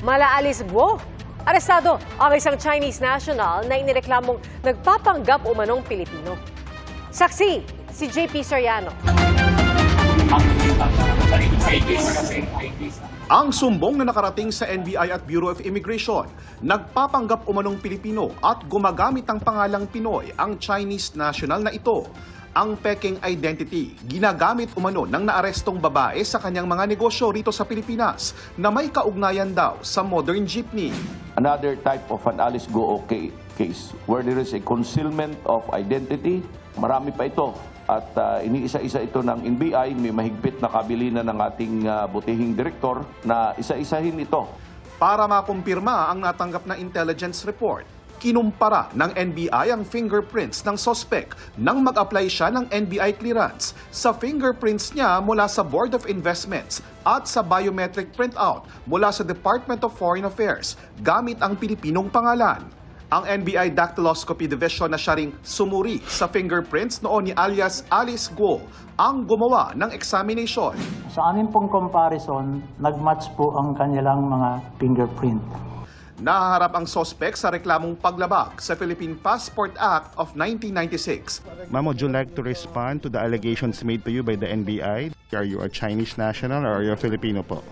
Mala Alice Guo. Arestado ang isang Chinese national na inireklamong nagpapanggap umanong Pilipino. Saksi, si JP Soriano. Ang sumbong na nakarating sa NBI at Bureau of Immigration, nagpapanggap umanong Pilipino at gumagamit ng pangalang Pinoy ang Chinese national na ito. Ang peking identity, ginagamit umano ng naarestong babae sa kanyang mga negosyo rito sa Pilipinas na may kaugnayan daw sa modern jeepney. Another type of an Alice Guo case where there is a concealment of identity. Marami pa ito at iniisa-isa ito ng NBI. May mahigpit na kabilinan ng ating butihing direktor na isa-isahin ito. Para makumpirma ang natanggap na intelligence report, kinumpara ng NBI ang fingerprints ng suspect nang mag-apply siya ng NBI clearance sa fingerprints niya mula sa Board of Investments at sa biometric printout mula sa Department of Foreign Affairs gamit ang Pilipinong pangalan. Ang NBI Dactyloscopy Division na siya ring sumuri sa fingerprints noon ni alias Alice Guo ang gumawa ng examination. Sa amin pong comparison, nag-match po ang kanilang mga fingerprint. Nahaharap ang suspect sa reklamong paglabag sa Philippine Passport Act of 1996. Ma'am, would you like to respond to the allegations made to you by the NBI? Are you a Chinese national or are you a Filipino po?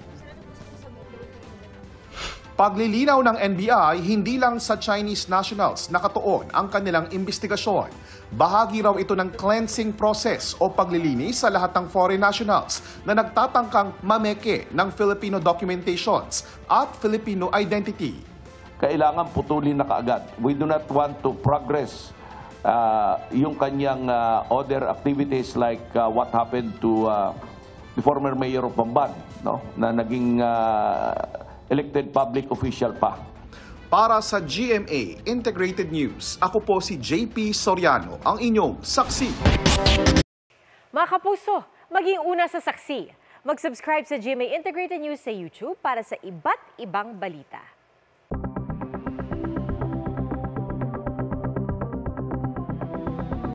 Paglilinaw ng NBI, hindi lang sa Chinese nationals nakatuon ang kanilang investigasyon. Bahagi raw ito ng cleansing process o paglilinis sa lahat ng foreign nationals na nagtatangkang mameke ng Filipino documentations at Filipino identity. Kailangan putulin na kaagad. We do not want to progress yung kanyang other activities like what happened to the former mayor of Bamban, no? Na naging elected public official pa. Para sa GMA Integrated News, ako po si JP Soriano, ang inyong saksi. Mga kapuso, maging una sa saksi. Mag-subscribe sa GMA Integrated News sa YouTube para sa iba't ibang balita.